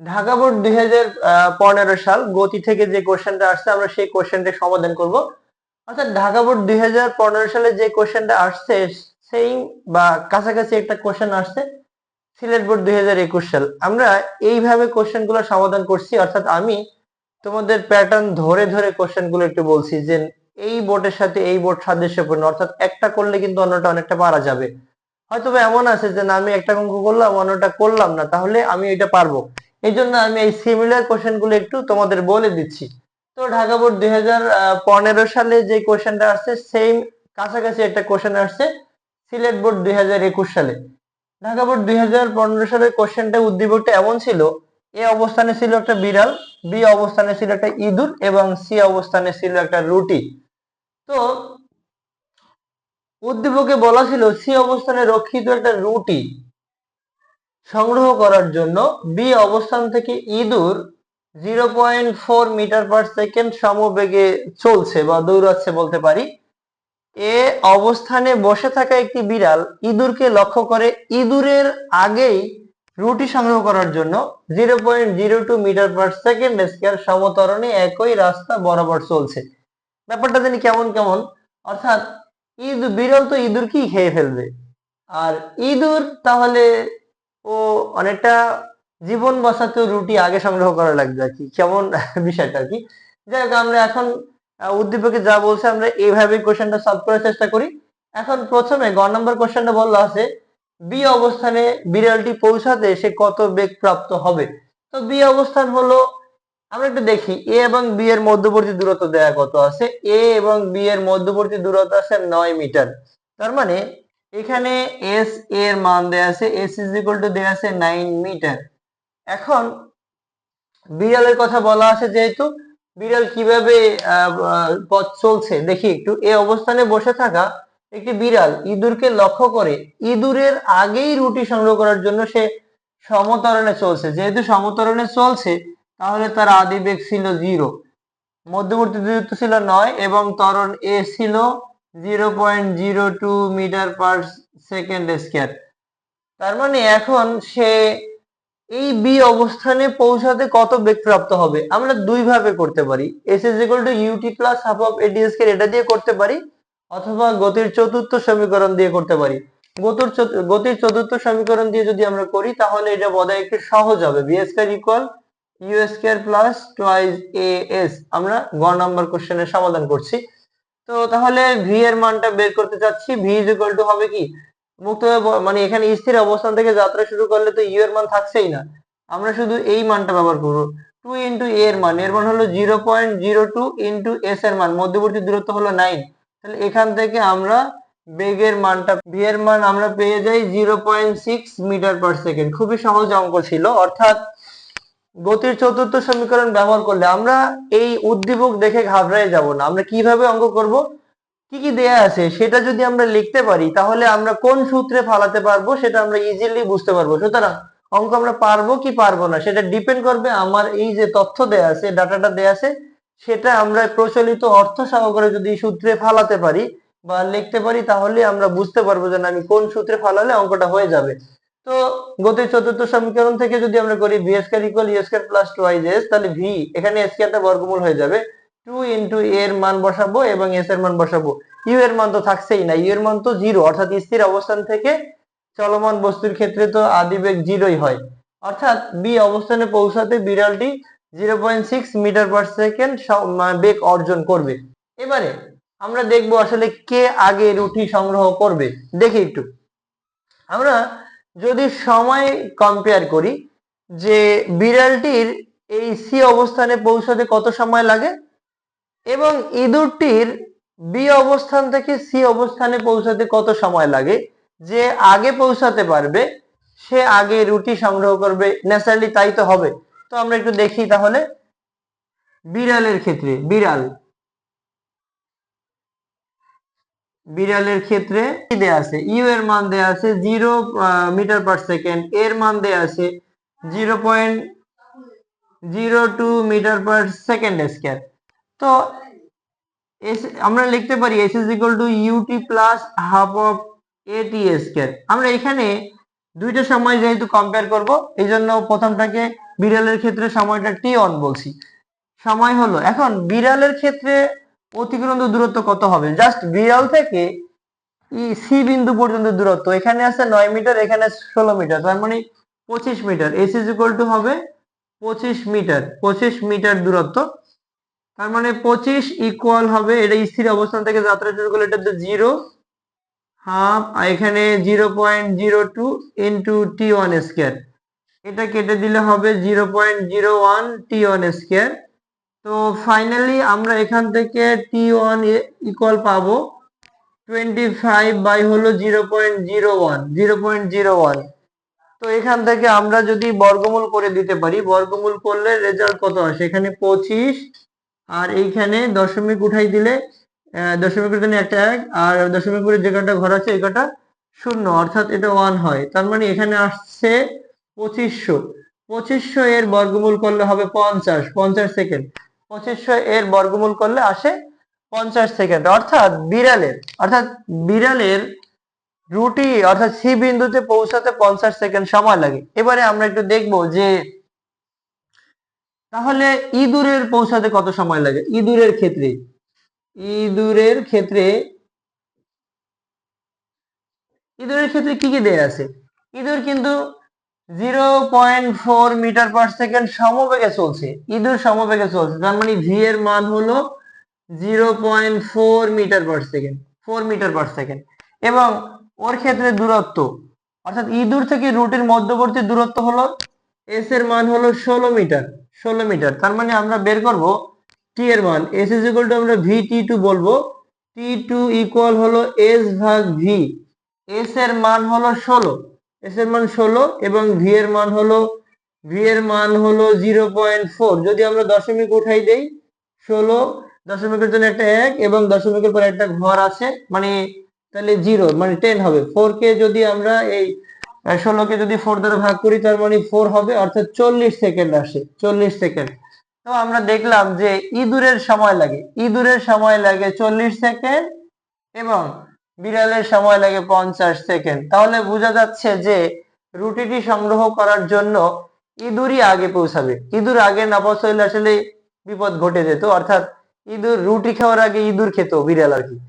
Dhaka board 2015 সাল গতি থেকে যে কোশ্চেনটা আসছে আমরা সেই কোশ্চেনটা সমাধান করব। অর্থাৎ ঢাকা বোর্ড 2015 সালে যে কোশ্চেনটা আসছে সেই বা কাছাকাছি একটা কোশ্চেন আসছে সিলেট বোর্ড 2021 সাল। আমরা এইভাবে কোশ্চেন গুলো সমাধান করছি, অর্থাৎ আমি তোমাদের প্যাটার্ন ধরে ধরে কোশ্চেন গুলো একটু বলছি যে এই বোর্ডের সাথে এই বোর্ড সাদৃশ্যপূর্ণ, অর্থাৎ একটা করলে কিন্তু অন্যটা অনেকটা পারা যাবে। হয়তো এমন আছে যে না আমি একটা অঙ্ক করলাম অন্যটা করলাম না, তাহলে আমি এটা পারবো। এই জন্য আমি এই সিমিলার কোশ্চেন গুলো একটু তোমাদের বলে দিচ্ছি। তো ঢাকা বোর্ড 2015 সালে যে কোশ্চেনটা আসছে সেম কাছাকাছি একটা কোশ্চেন আসছে সিলেট বোর্ড 2021 সালে। ঢাকা বোর্ড 2015 সালের কোশ্চেনটা উদ্দীপকটা এমন ছিল: এ অবস্থানে ছিল একটা বিড়াল, বি অবস্থানে ছিল একটা ইঁদুর এবং সি অবস্থানে ছিল একটা রুটি। তো উদ্দীপকে বলা ছিল সি অবস্থানে রক্ষিত একটা রুটি সংগ্রহ করার জন্য বি অবস্থান থেকে ইঁদুর 0.4 মিটার পার সেকেন্ড সমবেগে চলছে বা দৌড়াচ্ছে বলতে পারি। এ অবস্থানে বসে থাকা একটি বিড়াল ইঁদুরকে লক্ষ্য করে ইঁদুরের আগেই রুটি সংগ্রহ করার জন্য 0.02 মিটার পার সেকেন্ড স্কয়ার সমতরণে একই রাস্তা বরাবর চলছে। ব্যাপারটা জানি কেমন কেমন, অর্থাৎ বিড়াল তো ইঁদুরকেই খেয়ে ফেলবে, আর ইঁদুর তাহলে ও অনেকটা জীবন বাঁচাতে রুটি আগে সংগ্রহ করা লাগবে আর কি, কেমন বিষয়টা আর কি। যাই হোক, আমরা এখন উদ্দীপকে যা বলছে আমরা এইভাবে কোশ্চেনটা সলভ করার চেষ্টা করি। এখন প্রথমে গ নম্বর কোশ্চেনটা বলা আছে বি অবস্থানে বিড়ালটি পৌঁছাতে সে কত বেগ প্রাপ্ত হবে। তো বি অবস্থান হলো, আমরা একটু দেখি এ এবং বি এর মধ্যবর্তী দূরত্ব দেয়া কত আছে। এ এবং বি এর মধ্যবর্তী দূরত্ব আছে 9 মিটার। তার মানে এখানে এস এর মান দেয়া আছে, এস ইজ ইকুয়াল টু দেয়া আছে 9 মিটার। এখন বিড়ালের কথা বলা আছে, যেহেতু বিড়াল কিভাবে পথ চলছে দেখি একটু। এ অবস্থানে বসে থাকা একটি বিড়াল ইঁদুরকে লক্ষ্য করে ইঁদুরের আগেই রুটি সংগ্রহ করার জন্য সে সমতরণে চলছে। যেহেতু সমতরণে চলছে তাহলে তার আদিবেগ ছিল 0, মধ্যবর্তী দূরত্ব ছিল 9 এবং ত্বরণ এ ছিল 0.02 মিটার পার সেকেন্ড স্কয়ার। তার মানে এখন সে এই বি অবস্থানে পৌঁছাতে কত বেগ প্রাপ্ত হবে আমরা দুই ভাবে করতে পারি। S is equal to ut plus half of a t square এটা দিয়ে করতে পারি, অথবা গতির চতুর্থ সমীকরণ দিয়ে করতে পারি। গতির চতুর্থ সমীকরণ দিয়ে যদি আমরা করি তাহলে এটা বোধহয় একটু সহজ হবে। V square equal u square plus twice a s. আমরা গ নাম্বার কোশ্চেনের সমাধান করছি। তো তাহলে ভি এর মানটা বের করতে চাচ্ছি। ভি ইজ ইকুয়াল টু হবে কি, মানে এখানে স্থির অবস্থান থেকে যাত্রা শুরু করলে তো ইউ এর মান থাকছেই না, আমরা শুধু এই মানটা ব্যবহার করবো। 2 ইন্টু এর মান, এর মান হলো 0.02 ইন্টু এস এর মান, মধ্যবর্তী দূরত্ব হলো 9। তাহলে এখান থেকে আমরা বেগের মানটা, ভি এর মান আমরা পেয়ে যাই 0.6 মিটার পার সেকেন্ড। খুবই সহজ অঙ্ক ছিল। অর্থাৎ গতির চতুর্থ সমীকরণ ব্যবহার করলে আমরা এই উদ্দীপক দেখে ঘাবড়ে যাব না। আমরা কিভাবে অঙ্ক করব, কি কি দেয়া আছে সেটা যদি আমরা লিখতে পারি তাহলে আমরা কোন সূত্রে ফালাতে পারবো সেটা আমরা ইজিলি বুঝতে পারবো। সুতরাং অঙ্ক আমরা পারবো কি পারবো না সেটা ডিপেন্ড করবে আমার এই যে তথ্য দেয়া আছে, ডাটাটা দেয়া আছে, সেটা আমরা প্রচলিত অর্থ সহকারে যদি সূত্রে ফালাতে পারি বা লিখতে পারি তাহলে আমরা বুঝতে পারবো যে আমি কোন সূত্রে ফালালে অঙ্কটা হয়ে যাবে। তো গতির চতুর্থ সমীকরণ থেকে যদি আমরা করি v square equal u square plus twice s, তাহলে ভি এখানে স্কয়ারটা বর্গমূল হয়ে যাবে, 2 ইন্টু এর মান বসাবো এবং এস এর মান বসাবো। ইউ এর মান তো থাকছেই না, ইউ এর মান তো 0, অর্থাৎ স্থির অবস্থান থেকে চলমান বস্তুর ক্ষেত্রে তো আদিবেগ 0ই হয়। অর্থাৎ বি অবস্থানে পৌঁছাতে বিড়ালটি 0.6 মিটার পার সেকেন্ড বেগ অর্জন করবে। এবারে আমরা দেখবো আসলে কে আগে রুটি সংগ্রহ করবে। দেখি একটু আমরা যদি সময় কম্পেয়ার করি যে বিড়ালটির এই সি অবস্থানে পৌঁছাতে কত সময় লাগে এবং ইঁদুরটির বি অবস্থান থেকে সি অবস্থানে পৌঁছাতে কত সময় লাগে, যে আগে পৌঁছাতে পারবে সে আগে রুটি সংগ্রহ করবে, ন্যাচারালি তাই তো হবে। তো আমরা একটু দেখি তাহলে বিড়ালের ক্ষেত্রে। বিড়ালের ক্ষেত্রে কি দেয়া আছে, ইউ এর মান দেয়া আছে 0 মিটার পার সেকেন্ড, এর মান দেয়া আছে 0.02 মিটার পার সেকেন্ড স্কয়ার। তো আমরা লিখতে পারি s is equal to ut plus half of a t square. আমরা এখানে দুইটা সময় যেহেতু কম্পেয়ার করব, এই জন্য প্রথমটাকে বিড়ালের ক্ষেত্রে সময়টা t1 বলছি। সময় হলো, এখন বিড়ালের ক্ষেত্রে অতিক্রান্ত দূরত্ব কত হবে? জাস্ট বিড়াল থেকে সি বিন্দু পর্যন্ত দূরত্ব, এখানে আছে 9 মিটার, এখানে 16 মিটার, তার মানে 25 metre. S is equal to হবে 25 মিটার, 25 মিটার দূরত্ব। তার মানে 25 ইকুয়াল হবে, এটা স্থির অবস্থান থেকে যাত্রা শুরু করলে এটা তো 0 হাফ, আর এখানে 0.02 ইন্টু t1 স্কয়ার, এটা কেটে দিলে হবে 0.01 t1 স্কয়ার। তো ফাইনালি আমরা এখান থেকে t1 ইকুয়াল পাবো 25 বাই হলো 0.01। তো এখান থেকে আমরা যদি বর্গমূল করে দিতে পারি, বর্গমূল করলে রেজাল্ট কত আসে? এখানে 25 আর এইখানে দশমিক উঠাই দিলে দশমিকের জন্য একটা 1, আর দশমিক করে যে কটা ঘর আছে এই কটা 0, অর্থাৎ এটা 1 হয়। তার মানে এখানে আসছে 2500। 2500 এর বর্গমূল করলে হবে 50 সেকেন্ড। 2500 এর বর্গমূল করলে আসে 50 সেকেন্ড। অর্থাৎ বিড়ালের রুটি অর্থাৎ সি বিন্দুতে পৌঁছাতে 50 সেকেন্ড সময় লাগে। এবারে আমরা একটু দেখবো যে তাহলে ইঁদুরের পৌঁছাতে কত সময় লাগে। ইঁদুরের ক্ষেত্রে কি কি দেয়া আছে? ইঁদুর কিন্তু 0.4 মিটার পার সেকেন্ড সমবেগে চলছে, ইঁদুর সমবেগে চলছে, তার মানে ভি এর মান হলো 0.4 metre per second, 4 metre per second. এবং ওর ক্ষেত্রে দূরত্ব অর্থাৎ ইঁদুর থেকে রুটির মধ্যবর্তী দূরত্ব হলো এস এর মান হলো 16 মিটার। তার মানে আমরা বের করব টি এর মান, এস ইজ ইকুয়াল টু আমরা ভি টি টু বলবো, টি টু ইকুয়াল হলো এস ভাগ ভি। এস এর মান হলো 16 এবং ভি এর মান হলো 0.4। যদি আমরা দশমিক উঠাই দেই, 16 দশমিকের জন্য একটা 1 এবং দশমিকের পর একটা ঘর আছে, মানে তাহলে 0 মানে 10 হবে। 4 কে যদি আমরা এই 16 কে যদি 4 দ্বারা ভাগ করি, তার মানে 4 হবে, অর্থাৎ 40 সেকেন্ড আসে, 40 সেকেন্ড। তো আমরা দেখলাম যে ইঁদুরের সময় লাগে 40 সেকেন্ড এবং বিড়ালের সময় লাগে 50 সেকেন্ড। তাহলে বোঝা যাচ্ছে যে রুটিটি সংগ্রহ করার জন্য ইঁদুরই আগে পৌঁছাবে। ইঁদুর আগে না পৌঁছালে আসলে বিপদ ঘটে যেত, অর্থাৎ ইঁদুর রুটি খাওয়ার আগে ইঁদুর খেত বিড়াল আর কি।